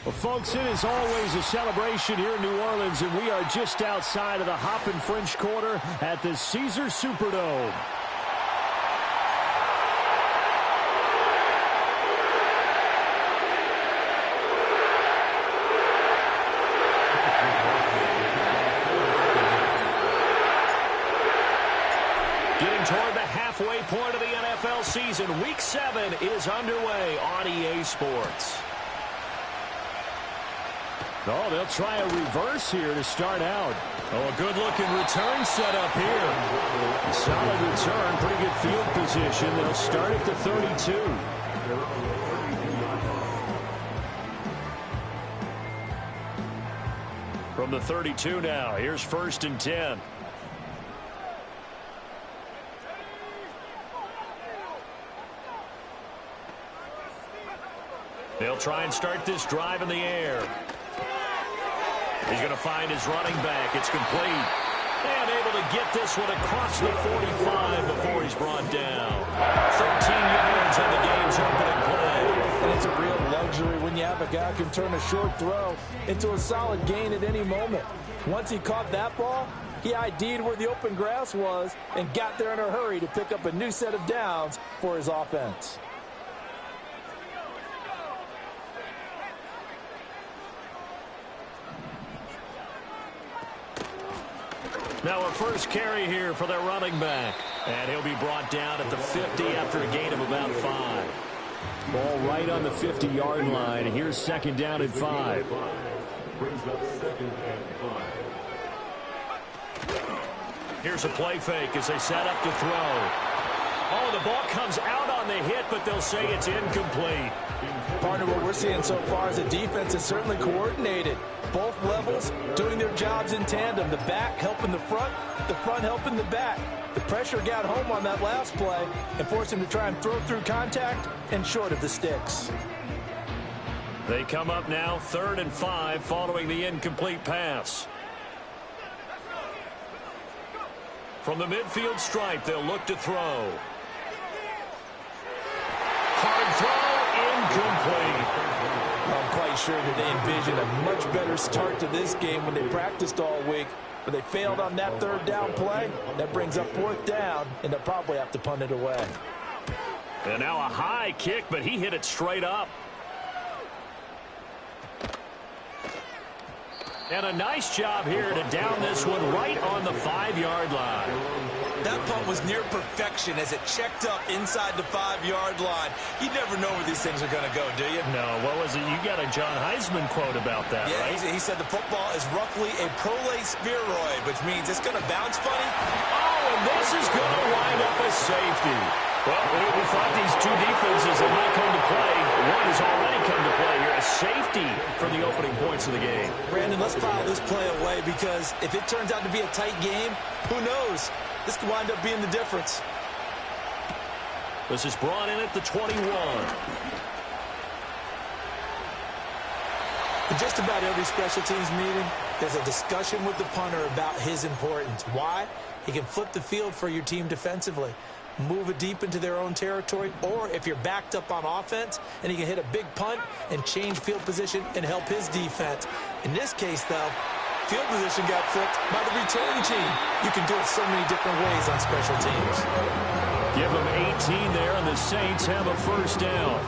Well, folks, it is always a celebration here in New Orleans, and we are just outside of the Hoppin' French Quarter at the Caesars Superdome. Getting toward the halfway point of the NFL season, Week 7 is underway on EA Sports. Oh, they'll try a reverse here to start out. Oh, a good-looking return set up here. Solid return, pretty good field position. They'll start at the 32. From the 32 now, here's 1st and 10. They'll try and start this drive in the air. He's going to find his running back. It's complete. And able to get this one across the 45 before he's brought down. 13 yards on the game's opening play. And it's a real luxury when you have a guy who can turn a short throw into a solid gain at any moment. Once he caught that ball, he ID'd where the open grass was and got there in a hurry to pick up a new set of downs for his offense. Now a first carry here for their running back. And he'll be brought down at the 50 after a gain of about 5. Ball right on the 50-yard line. And here's 2nd down and 5. Here's a play fake as they set up to throw. Oh, the ball comes out on the hit, but they'll say it's incomplete. Partner, what we're seeing so far is the defense is certainly coordinated. Both levels doing their jobs in tandem. The back helping the front helping the back. The pressure got home on that last play and forced him to try and throw through contact and short of the sticks. They come up now 3rd and 5 following the incomplete pass. From the midfield stripe, they'll look to throw. Hard throw, incomplete. I'm quite sure that they envisioned a much better start to this game when they practiced all week. But they failed on that 3rd down play. That brings up 4th down, and they'll probably have to punt it away. And now a high kick, but he hit it straight up. And a nice job here to down this one right on the 5-yard line. That punt was near perfection as it checked up inside the 5-yard line. You never know where these things are going to go, do you? No, what was it? You got a John Heisman quote about that, yeah, right? He said the football is roughly a prolate spheroid, which means it's going to bounce funny. Oh, and this is going to wind up a safety. Well, we thought these two defenses that might come to play. One has already come to play here. A safety for the opening points of the game. Brandon, let's file this play away because if it turns out to be a tight game, who knows? This could wind up being the difference. This is brought in at the 21. In just about every special teams meeting, there's a discussion with the punter about his importance. Why? He can flip the field for your team defensively, move it deep into their own territory, or if you're backed up on offense, and he can hit a big punt and change field position and help his defense. In this case, though, field position got flipped by the return team. You can do it so many different ways on special teams. Give them 18 there, and the Saints have a 1st down.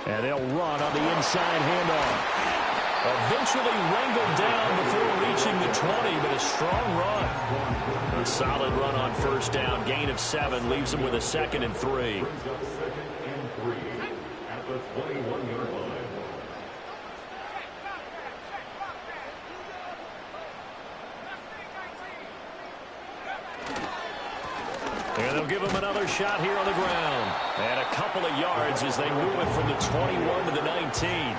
And they'll run on the inside handoff. Eventually wrangled down before reaching the 20, but a strong run. A solid run on 1st down. Gain of 7 leaves them with a 2nd and 3. At the 21-yard line. And they'll give him another shot here on the ground. And a couple of yards as they move it from the 21 to the 19.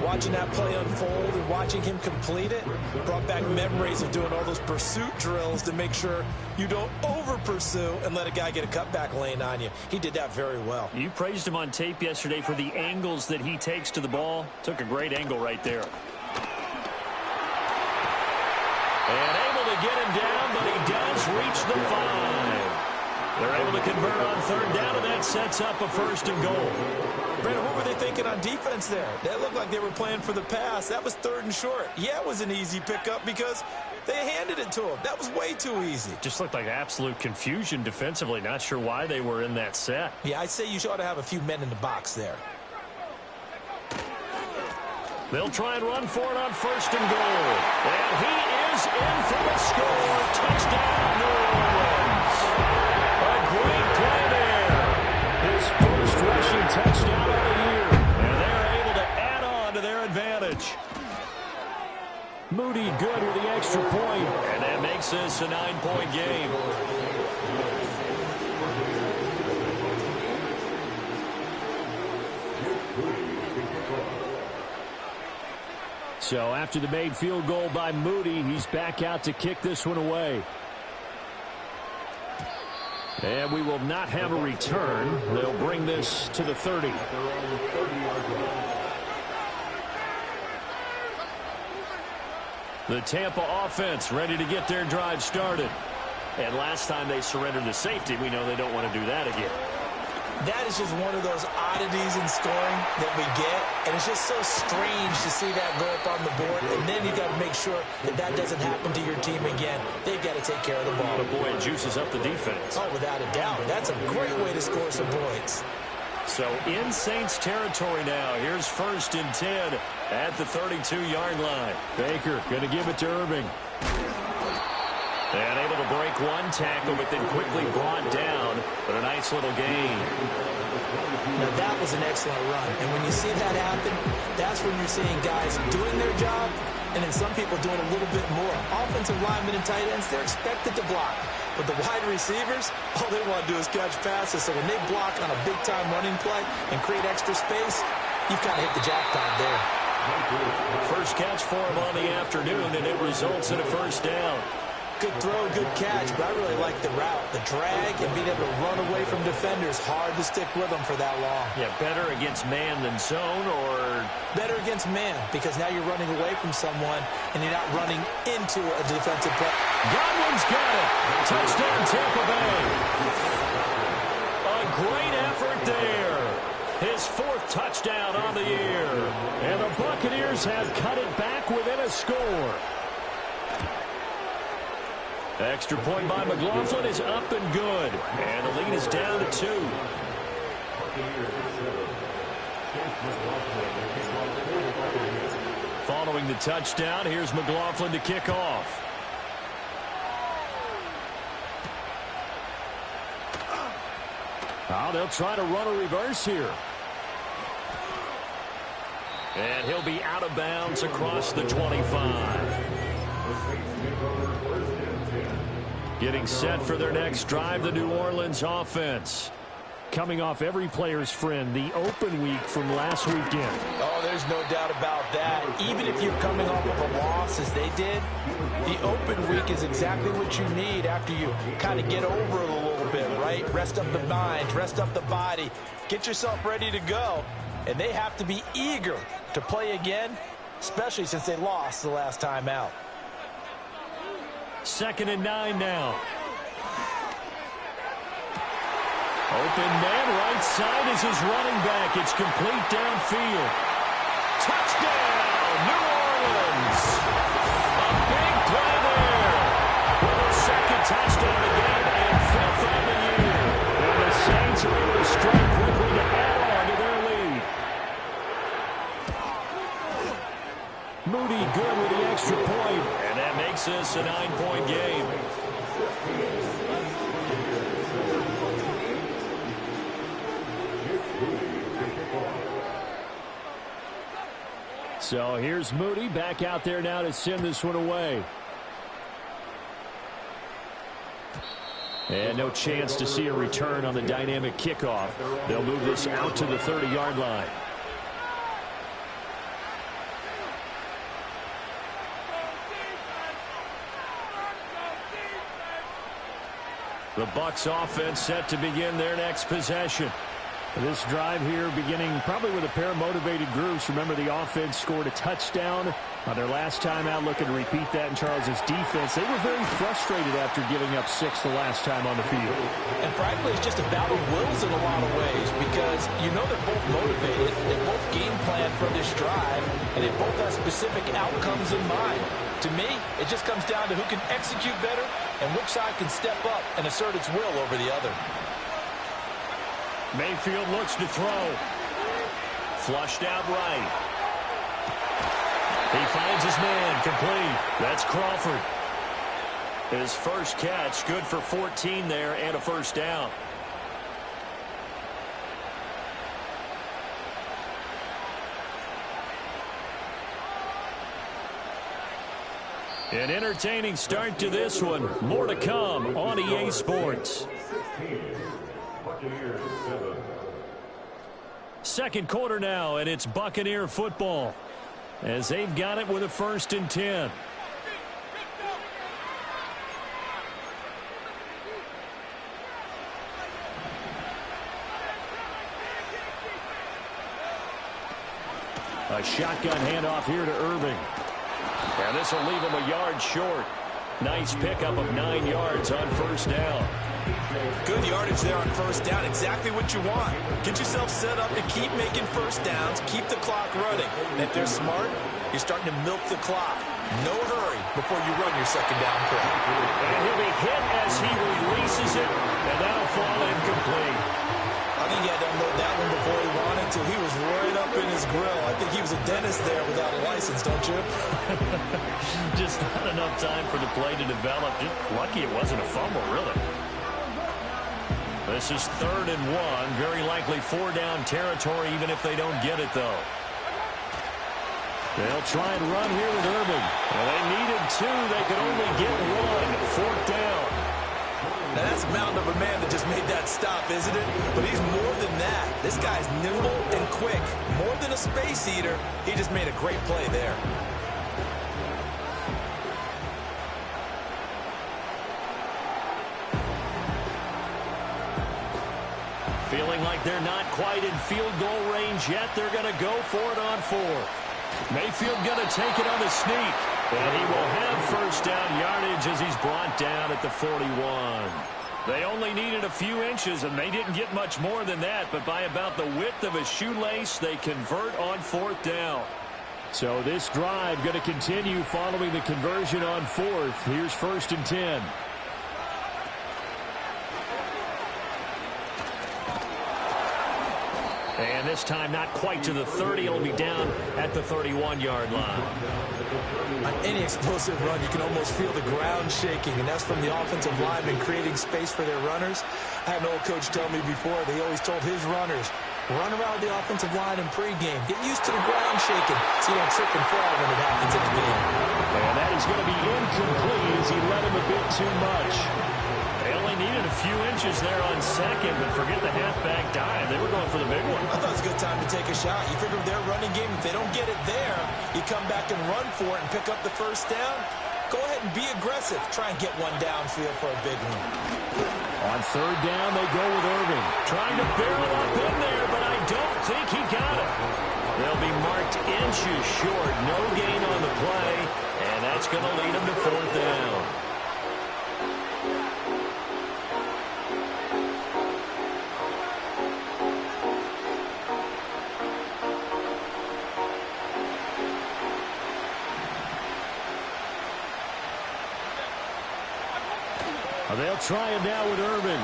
Watching that play unfold and watching him complete it brought back memories of doing all those pursuit drills to make sure you don't over-pursue and let a guy get a cutback lane on you. He did that very well. You praised him on tape yesterday for the angles that he takes to the ball. Took a great angle right there. And able to get him down, but he does reach the 5. They're able to convert on third down, and that sets up a 1st and goal. Brandon, what were they thinking on defense there? That looked like they were playing for the pass. That was 3rd and short. Yeah, it was an easy pickup because they handed it to him. That was way too easy. Just looked like absolute confusion defensively. Not sure why they were in that set. Yeah, I'd say you ought to have a few men in the box there. They'll try and run for it on 1st and goal. And he is in for the score. Touchdown, New Orleans. A great play there. His first rushing touchdown of the year. And they're able to add on to their advantage. Moody good with the extra point. And that makes this a 9-point game. So after the made field goal by Moody, he's back out to kick this one away. And we will not have a return. They'll bring this to the 30. The Tampa offense ready to get their drive started. And last time they surrendered the safety, we know they don't want to do that again. That is just one of those oddities in scoring that we get, and it's just so strange to see that go up on the board, and then you got to make sure that that doesn't happen to your team again. They've got to take care of the ball. But boy, it juices up the defense. Oh, without a doubt. That's a great way to score some points. So in Saints territory now. Here's 1st and 10 at the 32-yard line. Baker going to give it to Irving. And able to break one tackle, but then quickly brought down. But a nice little gain. Now, that was an excellent run. And when you see that happen, that's when you're seeing guys doing their job, and then some people doing a little bit more. Offensive linemen and tight ends, they're expected to block. But the wide receivers, all they want to do is catch passes. So when they block on a big-time running play and create extra space, you've kind of hit the jackpot there. First catch for him on the afternoon, and it results in a 1st down. Good throw, good catch, but I really like the route. The drag and being able to run away from defenders, hard to stick with them for that long. Yeah, better against man than zone, or? Better against man, because now you're running away from someone and you're not running into a defensive play. Godwin's got it. Touchdown, Tampa Bay. A great effort there. His 4th touchdown on the year. And the Buccaneers have cut it back within a score. Extra point by McLaughlin is up and good. And the lead is down to 2. Following the touchdown, here's McLaughlin to kick off. Oh, they'll try to run a reverse here. And he'll be out of bounds across the 25. Getting set for their next drive, the New Orleans offense. Coming off every player's friend, the open week from last weekend. Oh, there's no doubt about that. Even if you're coming off of a loss as they did, the open week is exactly what you need after you kind of get over it a little bit, right? Rest up the mind, rest up the body, get yourself ready to go. And they have to be eager to play again, especially since they lost the last time out. 2nd and 9 now. Open man, right side is his running back. It's complete downfield. Touchdown, New Orleans. A big play there. With a 2nd touchdown of the game and 5th on the year. And the Saints are able to strike quickly to add on to their lead. Moody good with the extra point. And that makes this a 9-point game. So here's Moody back out there now to send this one away. And no chance to see a return on the dynamic kickoff. They'll move this out to the 30-yard line. The Bucks offense set to begin their next possession. This drive here beginning probably with a pair of motivated groups. Remember, the offense scored a touchdown On their last time out, looking to repeat that in Charles's defense. They were very frustrated after giving up 6 the last time on the field. And frankly, it's just a battle of wills in a lot of ways because you know they're both motivated. They both game plan for this drive, and they both have specific outcomes in mind. To me, it just comes down to who can execute better and which side can step up and assert its will over the other. Mayfield looks to throw. Flushed out right. He finds his man, complete. That's Crawford. His first catch, good for 14 there and a first down. An entertaining start to this one. More to come on EA Sports. Second quarter now, and it's Buccaneer football as they've got it with a 1st and 10. A shotgun handoff here to Irving. And this will leave him a yard short. Nice pickup of 9 yards on first down. Good yardage there on first down. Exactly what you want. Get yourself set up to keep making first downs. Keep the clock running. And if they're smart, you're starting to milk the clock. No hurry before you run your second down play. And he'll be hit as he releases it. And that'll fall incomplete. I think he had to unload that one before he wanted to. He was right up in his grill. I think he was a dentist there without a license, don't you? Just not enough time for the play to develop. Just lucky it wasn't a fumble, really. This is 3rd and 1. Very likely 4-down territory, even if they don't get it, though. They'll try and run here with Irving. Well, they needed 2. They could only get 1. 4th down. Now, that's a mountain of a man that just made that stop, isn't it? But he's more than that. This guy's nimble and quick. More than a space eater, he just made a great play there. Feeling like they're not quite in field goal range yet. They're going to go for it on 4th. Mayfield going to take it on the sneak. And he will have first down yardage as he's brought down at the 41. They only needed a few inches, and they didn't get much more than that. But by about the width of a shoelace, they convert on 4th down. So this drive going to continue following the conversion on 4th. Here's 1st and 10. And this time not quite to the 30. It'll be down at the 31-yard line. On any explosive run, you can almost feel the ground shaking, and that's from the offensive linemen creating space for their runners. I had an old coach tell me before, they always told his runners, run around the offensive line in pregame. Get used to the ground shaking so you don't trip and fall when it happens in the game. And that is going to be incomplete as he led him a bit too much. They only needed a few inches there on 2nd, but forget the halfback dive. They were going for the big one. I thought it was a good time to take a shot. You figure with their running game, if they don't get it there, you come back and run for it and pick up the first down. Go ahead and be aggressive. Try and get one downfield for a big one. On 3rd down, they go with Irving. Trying to barrel up in there, but I don't think he got it. They'll be marked inches short. No gain on the play, and that's going to lead them to 4th down. They'll try it now with Irvin.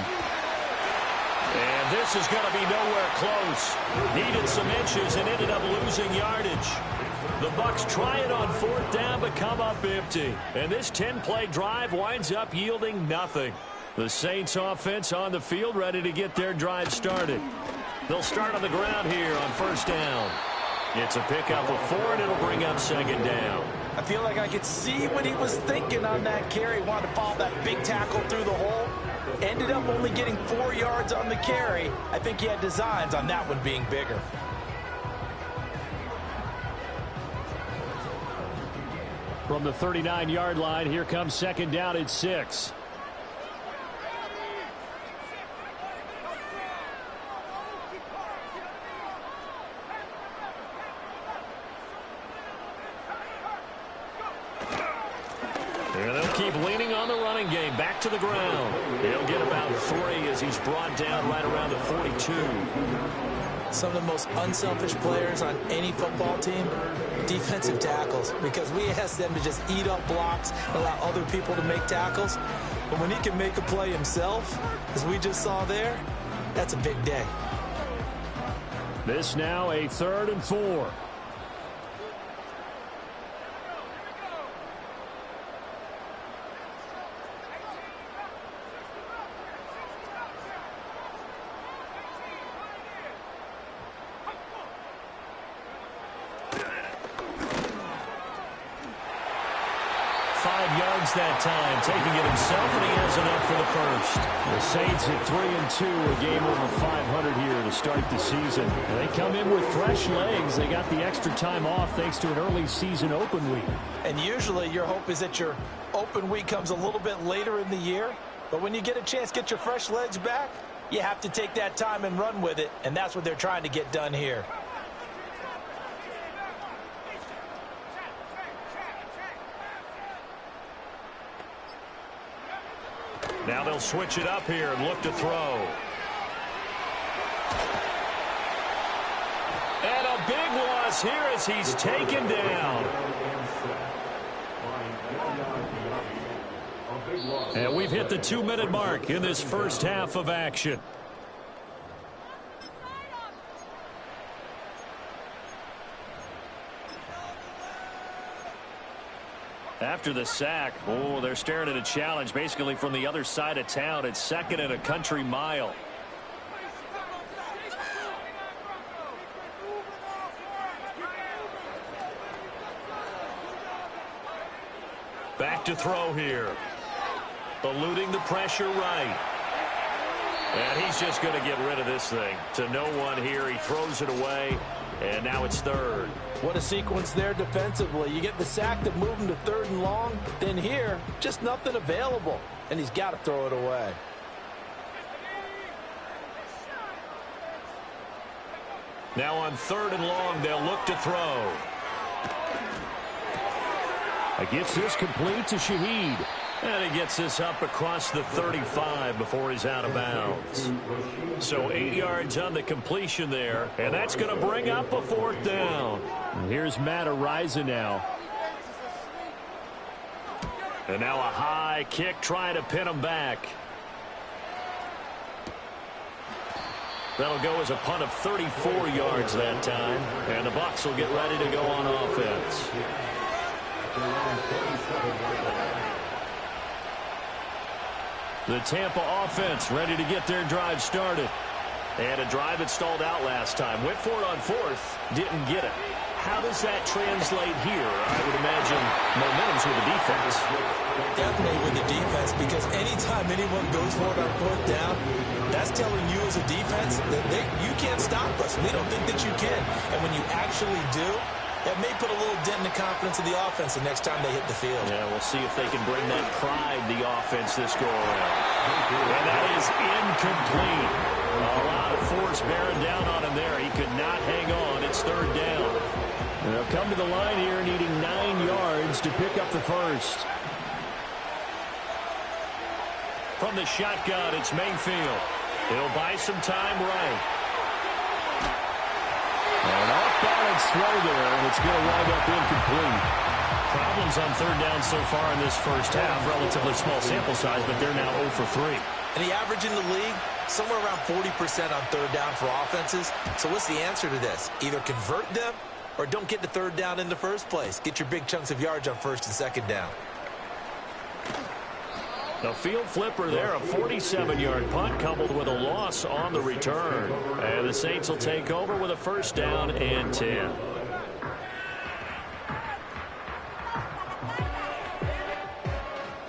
And this is going to be nowhere close. Needed some inches and ended up losing yardage. The Bucks try it on 4th down but come up empty. And this 10-play drive winds up yielding nothing. The Saints offense on the field ready to get their drive started. They'll start on the ground here on 1st down. It's a pickup of 4, and it'll bring up 2nd down. I feel like I could see what he was thinking on that carry. He wanted to follow that big tackle through the hole. Ended up only getting 4 yards on the carry. I think he had designs on that one being bigger. From the 39-yard line, here comes 2nd down at 6. And they'll keep leaning on the running game. Back to the ground. He'll get about 3 as he's brought down right around the 42. Some of the most unselfish players on any football team, defensive tackles, because we ask them to just eat up blocks, allow other people to make tackles. But when he can make a play himself, as we just saw there, that's a big day. This now a 3rd and 4. 5 yards that time, taking it himself, and he has enough for the first. The Saints at 3-2, a game over 500 here to start the season. They come in with fresh legs. They got the extra time off thanks to an early season open week. And usually your hope is that your open week comes a little bit later in the year. But when you get a chance to get your fresh legs back, you have to take that time and run with it. And that's what they're trying to get done here. Now they'll switch it up here and look to throw. And a big loss here as he's taken down. And we've hit the 2-minute mark in this first half of action. After the sack, they're staring at a challenge basically from the other side of town. It's 2nd and a country mile. Back to throw here. Eluding the pressure right. And he's just going to get rid of this thing. To no one here. He throws it away. And now it's 3rd. What a sequence there defensively. You get the sack to move him to 3rd and long. Then here, just nothing available. And he's got to throw it away. Now on 3rd and long, they'll look to throw. Gets this complete to Shaheed. And he gets this up across the 35 before he's out of bounds. So 8 yards on the completion there. And that's going to bring up a 4th down. And here's Matt Ariza now. And now a high kick trying to pin him back. That'll go as a punt of 34 yards that time. And the Bucks will get ready to go on offense. The Tampa offense ready to get their drive started. And a drive that stalled out last time. Went for it on 4th. Didn't get it. How does that translate here? I would imagine momentum's with the defense. Definitely with the defense, because anytime anyone goes for it on 4th down, that's telling you as a defense that you can't stop us. We don't think that you can. And when you actually do, that may put a little dent in the confidence of the offense the next time they hit the field. Yeah, we'll see if they can bring that pride, the offense, this go-around. And that is incomplete. A lot of force bearing down on him there. He could not hang on. It's 3rd down. And they'll come to the line here needing 9 yards to pick up the first. From the shotgun, it's Mayfield. He'll buy some time right. An off-balance throw there, and it's going to wind up incomplete. Problems on 3rd down so far in this first half. Relatively small sample size, but they're now 0 for 3. And the average in the league, somewhere around 40% on 3rd down for offenses. So what's the answer to this? Either convert them or don't get to 3rd down in the first place. Get your big chunks of yards on 1st and 2nd down. The field flipper there, a 47-yard punt coupled with a loss on the return. And the Saints will take over with a 1st down and 10.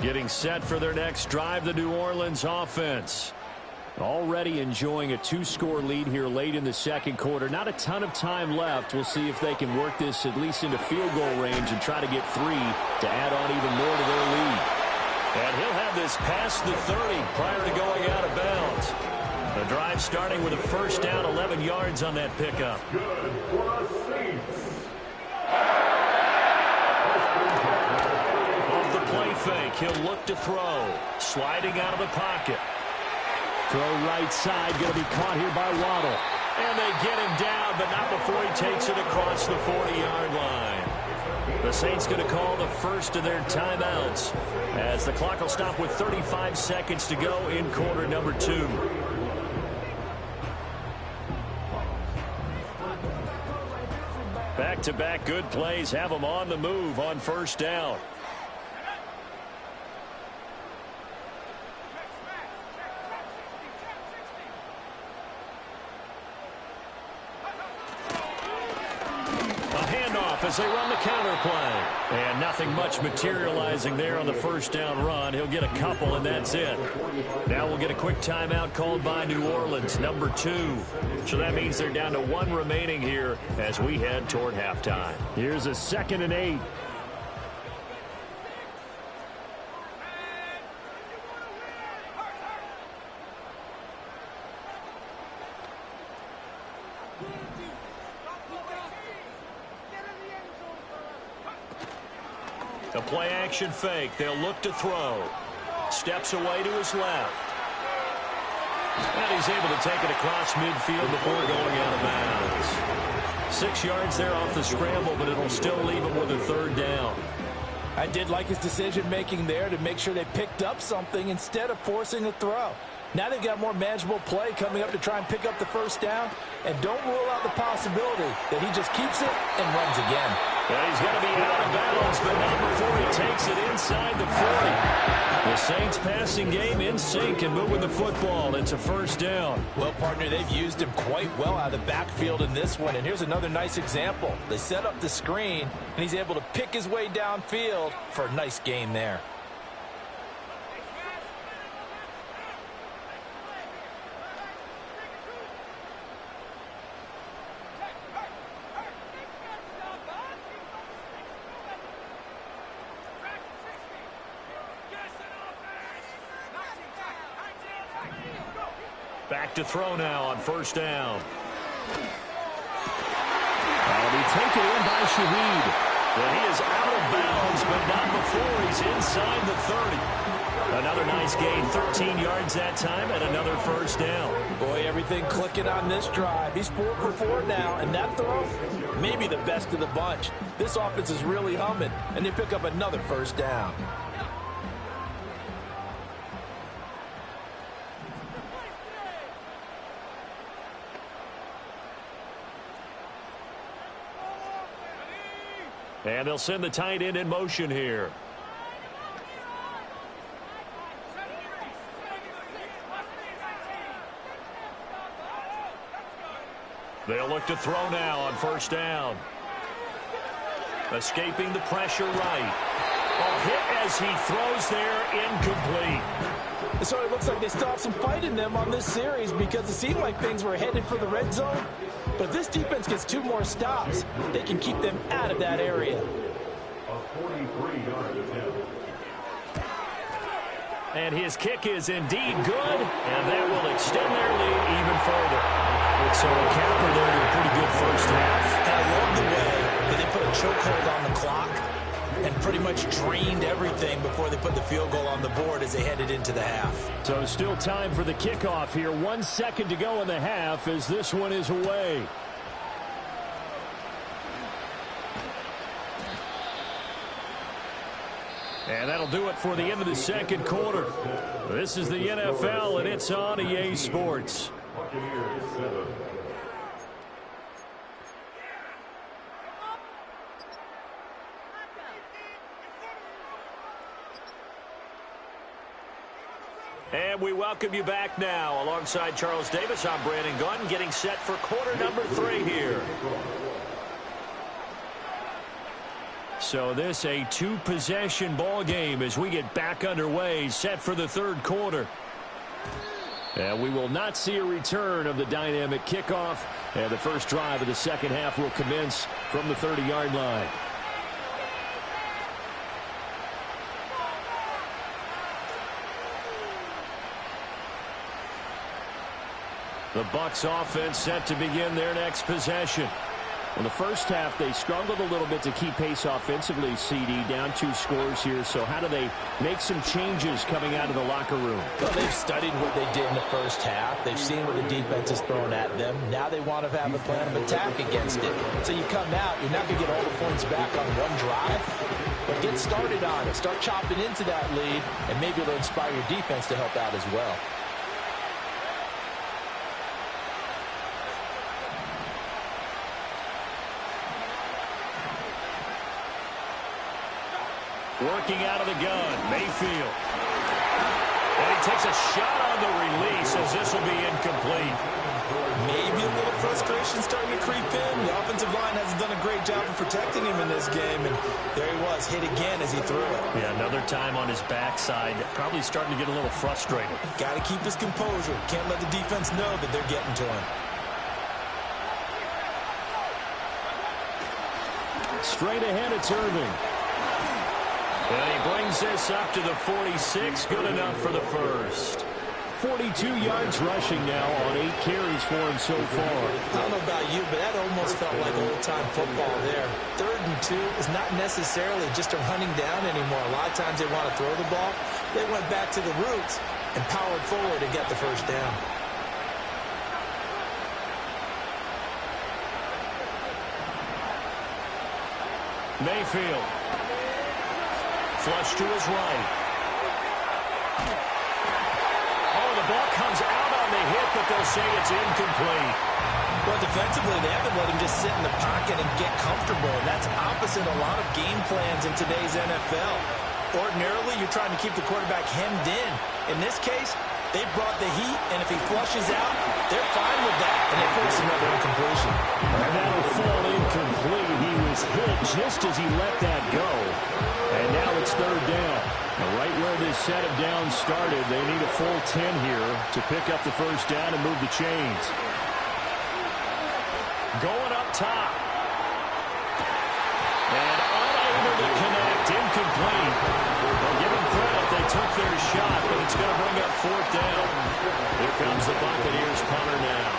Getting set for their next drive, the New Orleans offense. Already enjoying a 2-score lead here late in the 2nd quarter. Not a ton of time left. We'll see if they can work this at least into field goal range and try to get 3 to add on even more to their lead. And he'll have this past the 30 prior to going out of bounds. The drive starting with a 1st down, 11 yards on that pickup. Off the play fake. He'll look to throw. Sliding out of the pocket. Throw right side, going to be caught here by Waddle. And they get him down, but not before he takes it across the 40-yard line. The Saints going to call the first of their timeouts as the clock will stop with 35 seconds to go in quarter number 2. Back-to-back good plays have them on the move on first down. As they run the counter play. And nothing much materializing there on the first down run. He'll get a couple, and that's it. Now we'll get a quick timeout called by New Orleans, number 2. So that means they're down to 1 remaining here as we head toward halftime. Here's a 2nd and 8. The play-action fake. They'll look to throw. Steps away to his left. And he's able to take it across midfield before going out of bounds. 6 yards there off the scramble, but it'll still leave him with a 3rd down. I did like his decision-making there to make sure they picked up something instead of forcing a throw. Now they've got more manageable play coming up to try and pick up the first down. And don't rule out the possibility that he just keeps it and runs again. And he's going to be out of bounds, but not before he takes it inside the 40. The Saints passing game in sync and moving the football. It's a first down. Well, partner, they've used him quite well out of the backfield in this one. And here's another nice example. They set up the screen, and he's able to pick his way downfield for a nice gain there. Back to throw now on first down. That'll be taken in by Shaheed. And he is out of bounds, but not before he's inside the 30. Another nice gain, 13 yards that time, and another first down. Boy, everything clicking on this drive. He's 4 for 4 now, and that throw, maybe the best of the bunch. This offense is really humming, and they pick up another first down. And they'll send the tight end in motion here. They'll look to throw now on first down. Escaping the pressure right. A hit as he throws there, incomplete. So it looks like they stopped some fight in them on this series because it seemed like things were headed for the red zone. But if this defense gets 2 more stops, they can keep them out of that area. And his kick is indeed good, and that will extend their lead even further. So a capper there to a pretty good first half. And I love the way that they put a chokehold on the clock and pretty much drained everything before they put the field goal on the board as they headed into the half. So still time for the kickoff here. 1 second to go in the half as this one is away. And that'll do it for the end of the second quarter. This is the NFL, and it's on EA Sports. And we welcome you back now. Alongside Charles Davis, I'm Brandon Gunn, getting set for quarter number 3 here. So this a 2-possession ball game as we get back underway, set for the third quarter. And we will not see a return of the dynamic kickoff. And the first drive of the second half will commence from the 30-yard line. The Bucks offense set to begin their next possession. In the first half, they struggled a little bit to keep pace offensively, CD, down 2 scores here. So how do they make some changes coming out of the locker room? Well, they've studied what they did in the first half. They've seen what the defense has thrown at them. Now they want to have a plan of attack against it. So you come out, you're not going to get all the points back on one drive, but get started on it. Start chopping into that lead, and maybe it'll inspire your defense to help out as well. Working out of the gun, Mayfield. And he takes a shot on the release as this will be incomplete. Maybe a little frustration starting to creep in. The offensive line hasn't done a great job of protecting him in this game, and there he was, hit again as he threw it. Yeah, another time on his backside, probably starting to get a little frustrated. Got to keep his composure. Can't let the defense know that they're getting to him. Straight ahead, it's Irving. And he brings this up to the 46, good enough for the first. 42 yards rushing now on 8 carries for him so far. I don't know about you, but that almost felt like old-time football there. 3rd and 2 is not necessarily just a running down anymore. A lot of times they want to throw the ball. They went back to the roots and powered forward and got the first down. Mayfield. Flush to his right. Oh, the ball comes out on the hit, but they'll say it's incomplete. Well, defensively, they haven't let him just sit in the pocket and get comfortable. That's opposite a lot of game plans in today's NFL. Ordinarily, you're trying to keep the quarterback hemmed in. In this case, they brought the heat, and if he flushes out, they're fine with that, and they force another incompletion. And that'll fall incomplete. He was hit just as he let that go. And now it's 3rd down. And right where this set of downs started, they need a full 10 here to pick up the first down and move the chains. Going up top. And unable to connect, incomplete. Well, give them credit, they took their shot, but it's going to bring up 4th down. Here comes the Buccaneers punter now,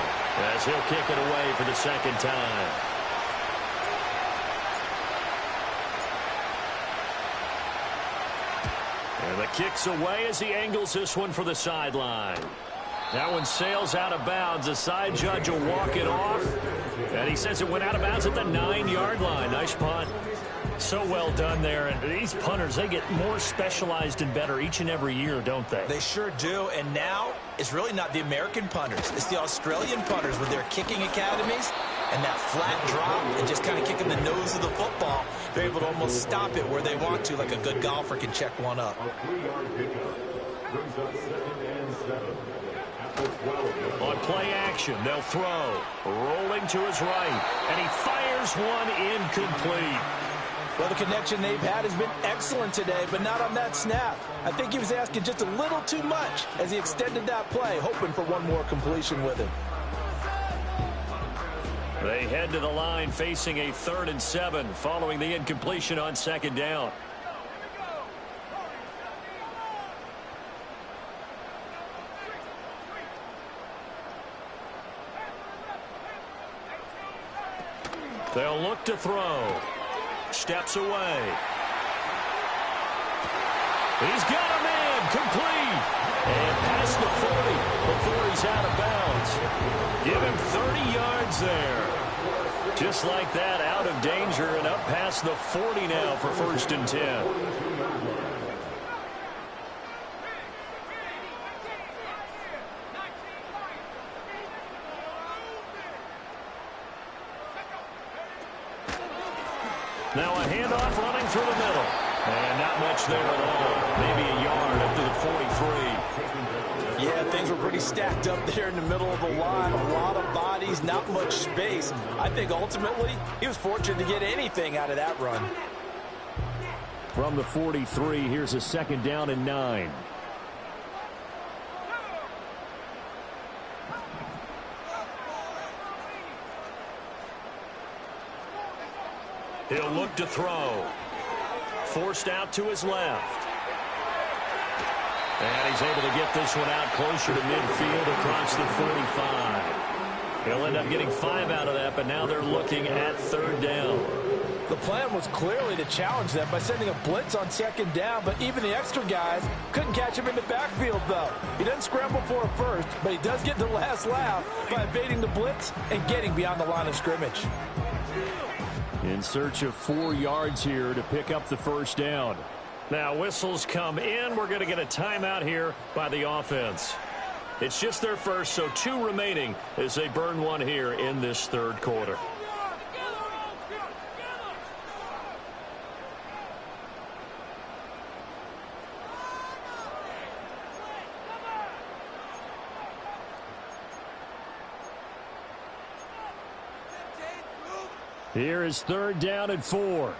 as he'll kick it away for the 2nd time. And the kick's away as he angles this one for the sideline. That one sails out of bounds. The side judge will walk it off. And he says it went out of bounds at the 9-yard line. Nice punt. So well done there. And these punters, they get more specialized and better each and every year, don't they? They sure do. And now it's really not the American punters. It's the Australian punters with their kicking academies and that flat drop and just kind of kicking the nose of the football. They're able to almost stop it where they want to, like a good golfer can check one up. On play action, they'll throw. Rolling to his right. And he fires one incomplete. Well, the connection they've had has been excellent today, but not on that snap. I think he was asking just a little too much as he extended that play, hoping for one more completion with him. They head to the line facing a 3rd and 7 following the incompletion on 2nd down. They'll look to throw. Steps away. He's got a man, complete. And past the 40 before he's out of bounds. Give him 30 yards there. Just like that, out of danger and up past the 40 now for 1st and 10. Now a handoff running through the middle. And not much there at all. Maybe a yard up to the 43. Yeah, things were pretty stacked up there in the middle of the line. A lot of bodies, not much space. I think ultimately he was fortunate to get anything out of that run. From the 43, here's a 2nd down and 9. He'll look to throw. Forced out to his left. And he's able to get this one out closer to midfield across the 45. He'll end up getting 5 out of that, but now they're looking at 3rd down. The plan was clearly to challenge them by sending a blitz on 2nd down, but even the extra guys couldn't catch him in the backfield, though. He doesn't scramble for a first, but he does get the last laugh by evading the blitz and getting beyond the line of scrimmage. In search of 4 yards here to pick up the 1st down. Now whistles come in. We're going to get a timeout here by the offense. It's just their first, so 2 remaining as they burn 1 here in this 3rd quarter. Here is 3rd down and 4.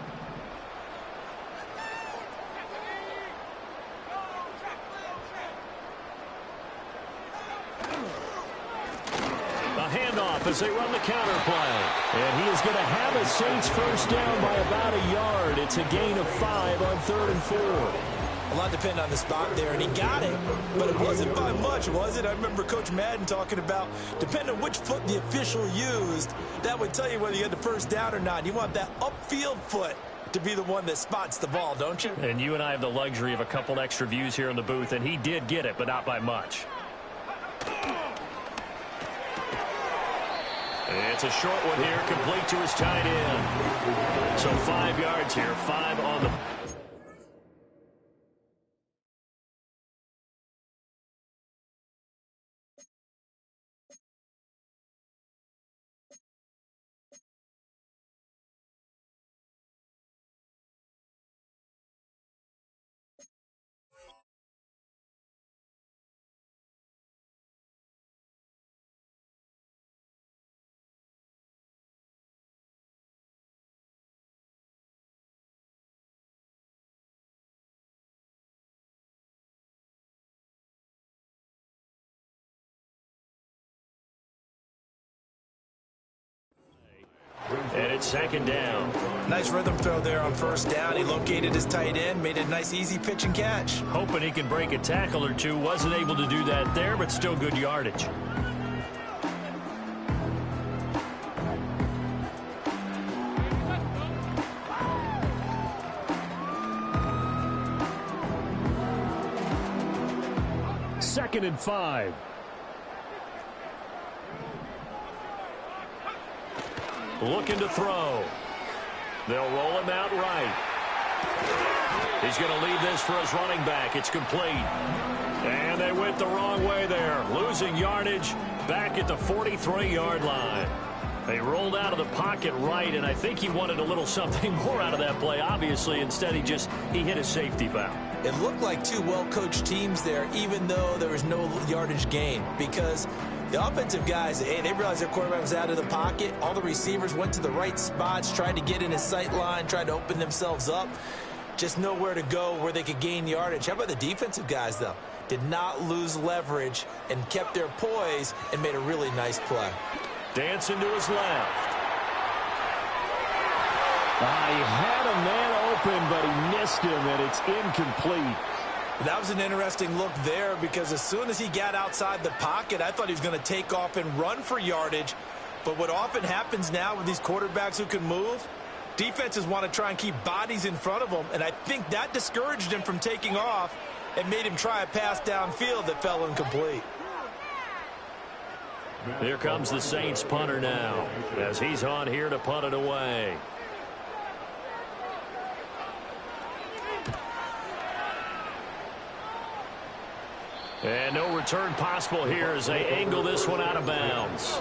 As they run the counter play. And he is going to have a Saints 1st down by about a yard. It's a gain of 5 on 3rd and 4. A lot depended on the spot there, and he got it, but it wasn't by much, was it? I remember Coach Madden talking about, depending on which foot the official used, that would tell you whether you had the 1st down or not. You want that upfield foot to be the one that spots the ball, don't you? And you and I have the luxury of a couple extra views here in the booth, and he did get it, but not by much. It's a short one here, complete to his tight end. So 5 yards here, 5 on the... And it's 2nd down. Nice rhythm throw there on 1st down. He located his tight end, made a nice easy pitch and catch. Hoping he can break a tackle or 2. Wasn't able to do that there, but still good yardage. Second and 5. Looking to throw. They'll roll him out right. He's going to leave this for his running back. It's complete. And they went the wrong way there. Losing yardage back at the 43-yard line. They rolled out of the pocket right, and I think he wanted a little something more out of that play. Obviously, instead he hit a safety foul. It looked like 2 well-coached teams there, even though there was no yardage gain, because the offensive guys, hey, they realized their quarterback was out of the pocket. All the receivers went to the right spots, tried to get in his sight line, tried to open themselves up. Just nowhere to go where they could gain yardage. How about the defensive guys, though? Did not lose leverage and kept their poise and made a really nice play. Dancing to his left. He had a man open, but he missed him, and it's incomplete. That was an interesting look there because as soon as he got outside the pocket, I thought he was going to take off and run for yardage. But what often happens now with these quarterbacks who can move, defenses want to try and keep bodies in front of them, and I think that discouraged him from taking off and made him try a pass downfield that fell incomplete. Here comes the Saints punter now as he's on here to punt it away. And no return possible here as they angle this one out of bounds.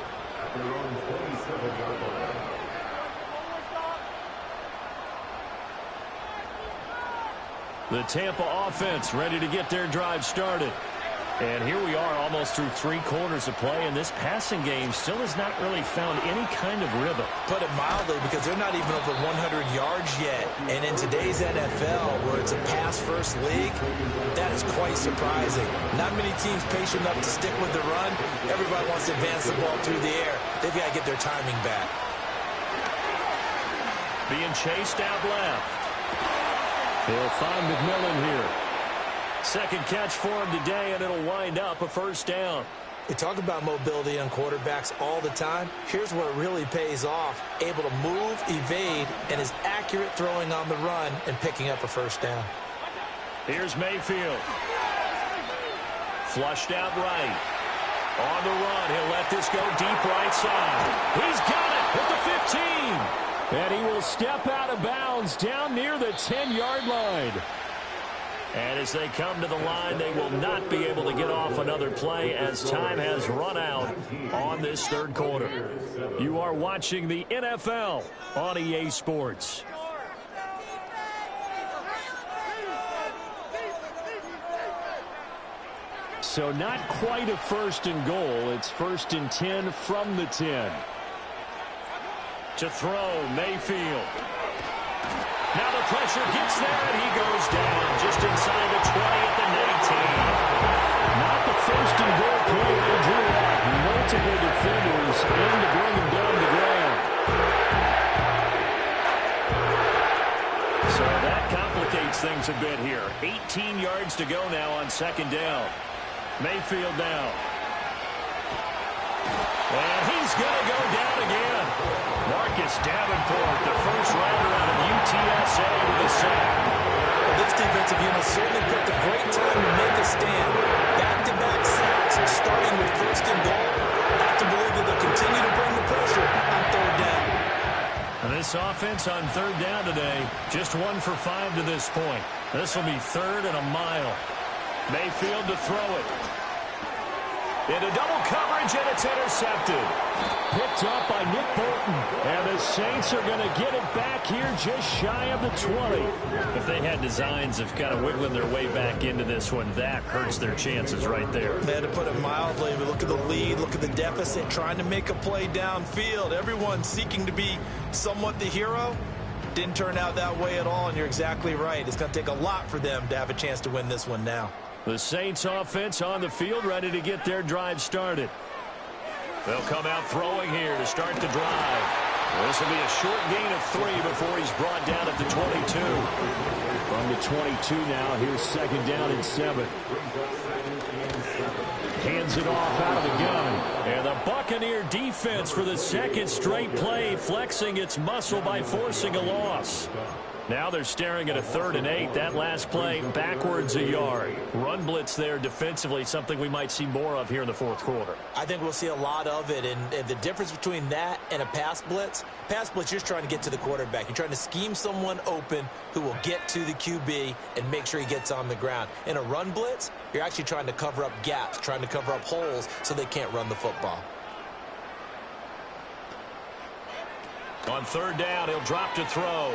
The Tampa offense ready to get their drive started. And here we are almost through 3 quarters of play, and this passing game still has not really found any kind of rhythm. Put it mildly, because they're not even over 100 yards yet. And in today's NFL, where it's a pass-first league, that is quite surprising. Not many teams patient enough to stick with the run. Everybody wants to advance the ball through the air. They've got to get their timing back. Being chased out left. They'll find McMillan here. Second catch for him today, and it'll wind up a first down. We talk about mobility on quarterbacks all the time. Here's where it really pays off. Able to move, evade, and is accurate throwing on the run and picking up a first down. Here's Mayfield. Flushed out right. On the run, he'll let this go deep right side. He's got it at the 15. And he will step out of bounds down near the 10-yard line. And as they come to the line, they will not be able to get off another play as time has run out on this third quarter. You are watching the NFL on EA Sports. So not quite a first and goal. It's first and 10 from the 10. To throw, Mayfield. Now the pressure gets there, and he goes down just inside the 20 at the 19. Not the first and goal play they drew up. Multiple defenders in to bring him down to the ground. So that complicates things a bit here. 18 yards to go now on second down. Mayfield now. And he's going to go down again. Marcus Davenport, the first rounder out of UTSA with a sack. Well, this defensive unit certainly picked a great time to make a stand. Back-to-back sacks, starting with first and goal. I have to believe that they'll continue to bring the pressure on third down. And this offense on third down today, just 1 for 5 to this point. This will be third and a mile. Mayfield to throw it. Into double coverage, and it's intercepted. Picked up by Nick Bolton. And the Saints are going to get it back here just shy of the 20. If they had designs of kind of wiggling their way back into this one, that hurts their chances right there. They had to put it mildly. But look at the lead, look at the deficit, trying to make a play downfield. Everyone seeking to be somewhat the hero. Didn't turn out that way at all, and you're exactly right. It's going to take a lot for them to have a chance to win this one now. The Saints offense on the field, ready to get their drive started. They'll come out throwing here to start the drive. This will be a short gain of 3 before he's brought down at the 22. From the 22 now, here's second down and 7. Hands it off out of the gun. And the Buccaneer defense for the second straight play, flexing its muscle by forcing a loss. Now they're staring at a 3rd and 8. That last play backwards a yard. Run blitz there defensively, something we might see more of here in the fourth quarter. I think we'll see a lot of it. And the difference between that and a pass blitz, you're just trying to get to the quarterback. You're trying to scheme someone open who will get to the QB and make sure he gets on the ground. In a run blitz, you're actually trying to cover up gaps, trying to cover up holes so they can't run the football. On third down, he'll drop to throw.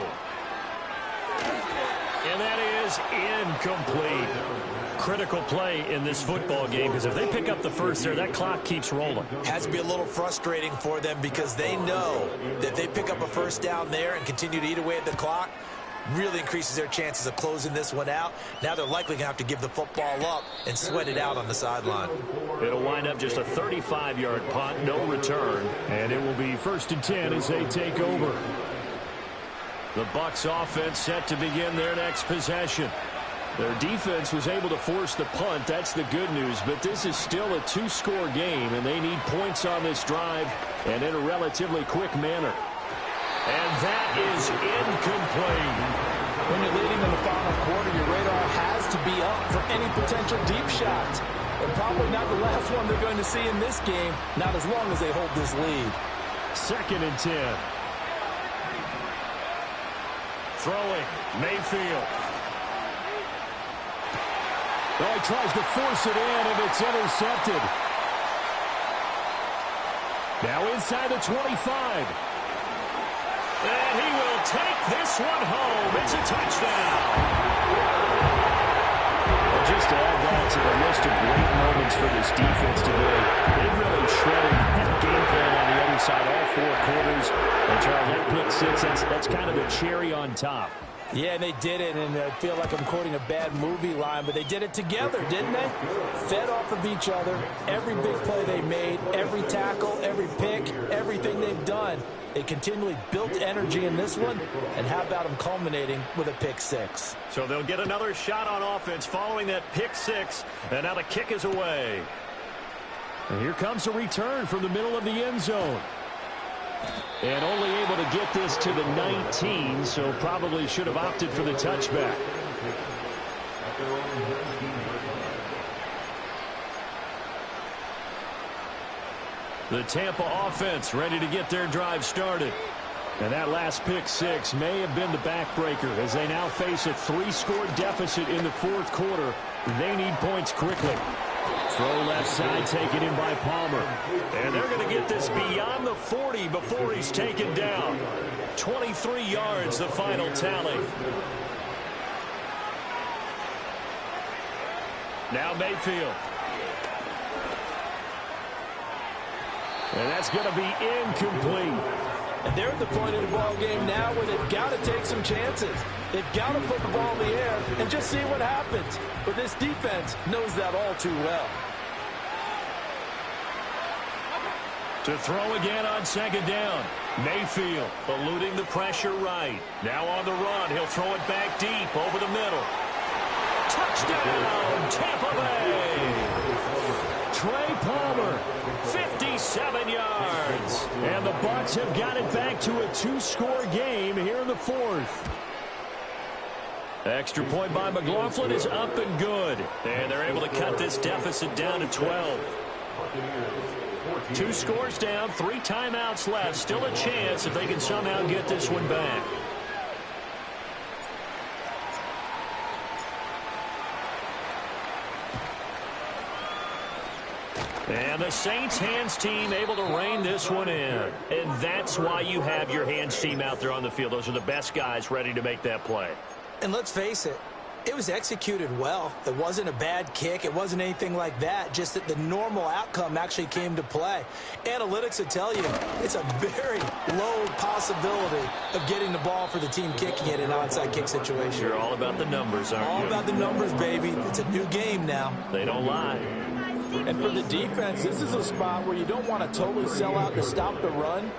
And that is incomplete. Critical play in this football game, because if they pick up the first there, that clock keeps rolling. Has to be a little frustrating for them because they know that if they pick up a first down there and continue to eat away at the clock, really increases their chances of closing this one out. Now they're likely going to have to give the football up and sweat it out on the sideline. It'll wind up just a 35-yard punt, no return. And it will be first and 10 as they take over. The Bucks offense set to begin their next possession. Their defense was able to force the punt. That's the good news. But this is still a 2-score game, and they need points on this drive and in a relatively quick manner. And that is incomplete. When you're leading in the final quarter, your radar has to be up for any potential deep shots. And probably not the last one they're going to see in this game, not as long as they hold this lead. Second and 10. Throwing, Mayfield. Oh, he tries to force it in, and it's intercepted. Now inside the 25. And he will take this one home. It's a touchdown. Well, just to add that to the list of great moments for this defense today, they've really shredded that game plan on the other side, all 4 quarters. And Charles, that pick 6, that's kind of the cherry on top. Yeah, they did it, and I feel like I'm quoting a bad movie line, but they did it together, didn't they? Fed off of each other. Every big play they made, every tackle, every pick, everything they've done. They continually built energy in this one, and how about them culminating with a pick 6? So they'll get another shot on offense following that pick 6, and now the kick is away. And here comes a return from the middle of the end zone. And only able to get this to the 19, so probably should have opted for the touchback. The Tampa offense ready to get their drive started. And that last pick six may have been the backbreaker as they now face a 3-score deficit in the fourth quarter. They need points quickly. Throw left side taken in by Palmer. And they're going to get this beyond the 40 before he's taken down. 23 yards, the final tally. Now Mayfield. And that's going to be incomplete. And they're at the point of the ball game now where they've got to take some chances. They've got to put the ball in the air and just see what happens. But this defense knows that all too well. To throw again on second down. Mayfield eluding the pressure right. Now on the run. He'll throw it back deep over the middle. Touchdown, Tampa Bay. Trey Palmer, 57 yards. And the Bucks have got it back to a 2-score game here in the fourth. Extra point by McLaughlin is up and good. And they're able to cut this deficit down to 12. 2 scores down, 3 timeouts left. Still a chance if they can somehow get this one back. And the Saints hands team able to rein this one in. And that's why you have your hands team out there on the field. Those are the best guys ready to make that play. And let's face it, it was executed well. It wasn't a bad kick. It wasn't anything like that. Just that the normal outcome actually came to play. Analytics will tell you it's a very low possibility of getting the ball for the team kicking it in an onside kick situation. You're all about the numbers, aren't you? All about the numbers, baby. It's a new game now. They don't lie. And for the defense, this is a spot where you don't want to totally sell out to stop the run,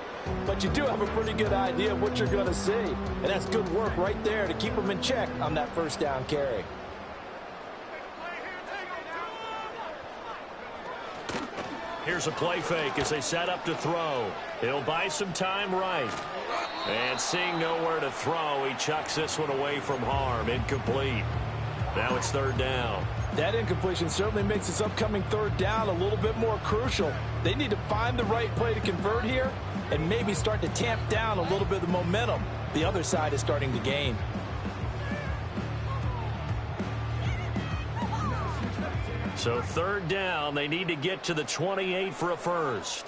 but you do have a pretty good idea of what you're going to see. And that's good work right there to keep them in check on that first down carry. Here's a play fake as they set up to throw. He'll buy some time right. And seeing nowhere to throw, he chucks this one away from harm. Incomplete. Now it's third down. That incompletion certainly makes this upcoming third down a little bit more crucial. They need to find the right play to convert here and maybe start to tamp down a little bit of the momentum the other side is starting to gain. So third down, they need to get to the 28 for a first.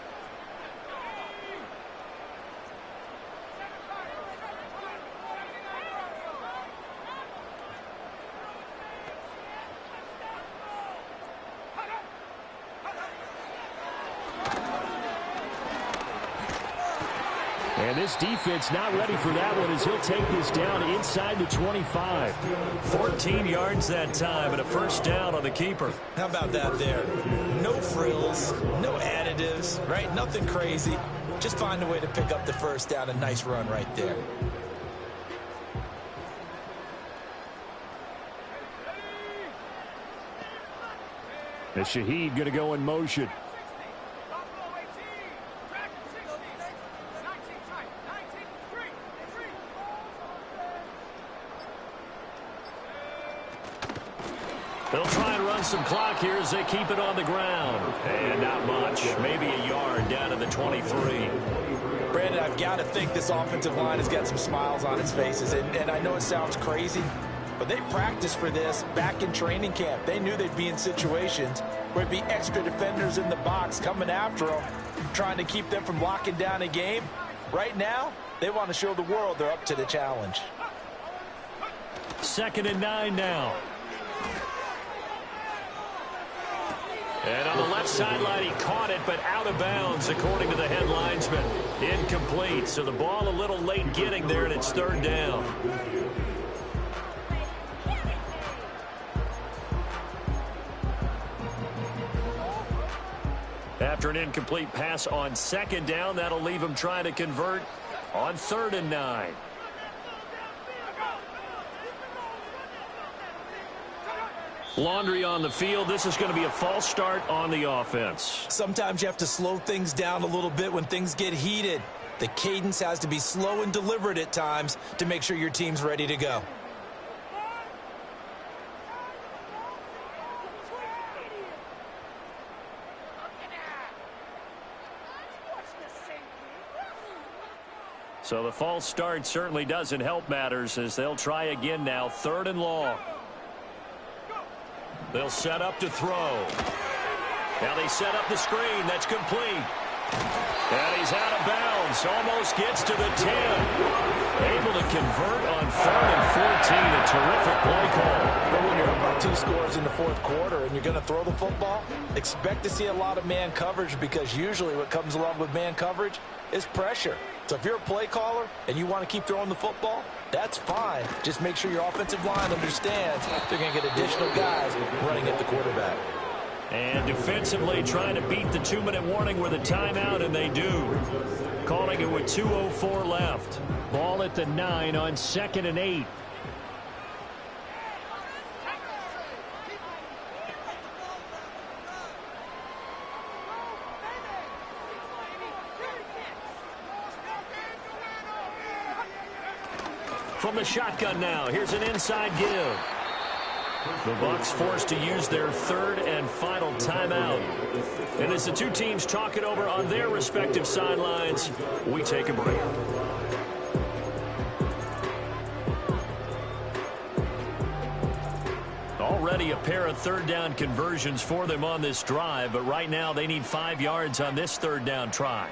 And this defense not ready for that one as he'll take this down inside the 25. 14 yards that time and a first down on the keeper. How about that there? No frills, no additives, right? Nothing crazy. Just find a way to pick up the first down. A nice run right there. And Shaheed going to go in motion. They'll try and run some clock here as they keep it on the ground. And not much. Maybe a yard down to the 23. Brandon, I've got to think this offensive line has got some smiles on its faces. And I know it sounds crazy, but they practiced for this back in training camp. They knew they'd be in situations where there'd be extra defenders in the box coming after them, trying to keep them from locking down a game. Right now, they want to show the world they're up to the challenge. 2nd and 9 now. And on the left sideline, he caught it, but out of bounds, according to the head linesman. Incomplete, so the ball a little late getting there, and it's third down. After an incomplete pass on 2nd down, that'll leave him trying to convert on 3rd and 9. Laundry on the field. This is going to be a false start on the offense. Sometimes you have to slow things down a little bit when things get heated. The cadence has to be slow and deliberate at times to make sure your team's ready to go. So the false start certainly doesn't help matters as they'll try again now. 3rd and long. They'll set up to throw. Now they set up the screen. That's complete. And he's out of bounds. Almost gets to the 10. Able to convert on 3rd and 14. A terrific play call. But when you're up by 2 scores in the 4th quarter and you're going to throw the football, expect to see a lot of man coverage, because usually what comes along with man coverage is pressure. So if you're a play caller and you want to keep throwing the football, that's fine. Just make sure your offensive line understands they're going to get additional guys running at the quarterback. And defensively trying to beat the 2-minute warning with a timeout, and they do. Calling it with 2:04 left. Ball at the 9 on 2nd and 8. From the shotgun now, here's an inside give. The Bucks forced to use their 3rd and final timeout. And as the two teams talk it over on their respective sidelines, we take a break. Already a pair of 3rd down conversions for them on this drive, but right now they need 5 yards on this 3rd down try.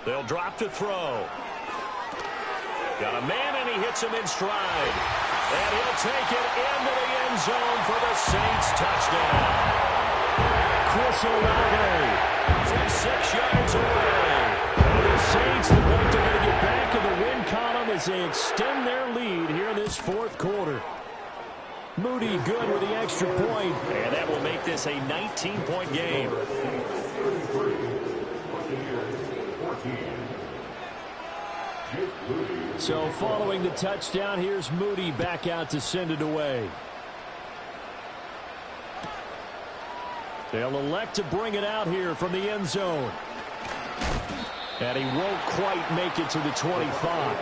They'll drop to throw. Got a man, and he hits him in stride. And he'll take it into the end zone for the Saints touchdown. Chris Olave From 6 yards away. And the Saints look like they're going to get back in the win column as they extend their lead here in this 4th quarter. Moody good with the extra point. And that will make this a 19-point game. So following the touchdown, here's Moody back out to send it away. They'll elect to bring it out here from the end zone. And he won't quite make it to the 25.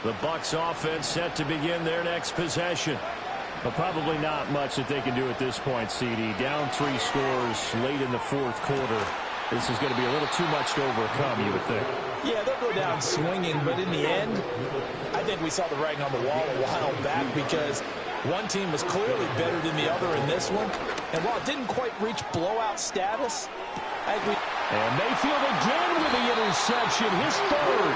The Bucks offense set to begin their next possession. But probably not much that they can do at this point, CD. Down 3 scores late in the 4th quarter. This is going to be a little too much to overcome, you would think. Yeah, they'll go down swinging, but in the end, I think we saw the writing on the wall a while back, because one team was clearly better than the other in this one. And while it didn't quite reach blowout status, I think And Mayfield again with the interception, his 3rd.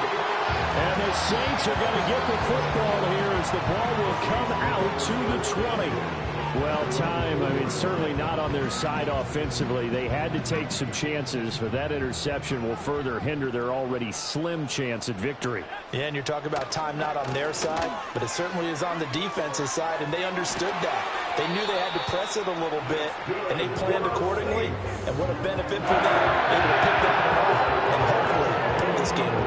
And the Saints are going to get the football here as the ball will come out to the 20. Well, certainly not on their side offensively. They had to take some chances, but that interception will further hinder their already slim chance at victory. Yeah, and you're talking about time not on their side, but it certainly is on the defensive side, and they understood that. They knew they had to press it a little bit, and they planned accordingly, and what a benefit for them, able to pick that one off and hopefully put this game away.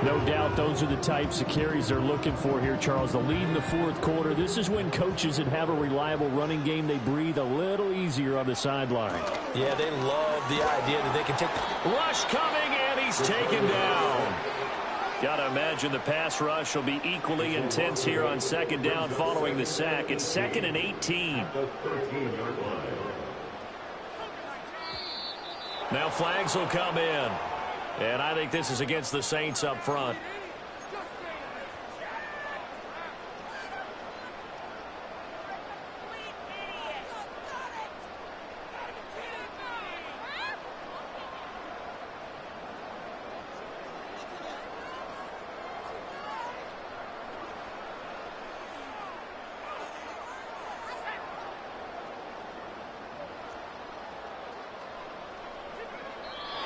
No doubt those are the types of carries they're looking for here, Charles. The lead in the fourth quarter. This is when coaches that have a reliable running game, they breathe a little easier on the sideline. Yeah, they love the idea that they can take the rush coming, and he's taken down. Got to imagine the pass rush will be equally intense here on second down following the sack. It's 2nd and 18. Now flags will come in. And I think this is against the Saints up front.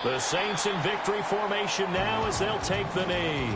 The Saints in victory formation now as they'll take the knee.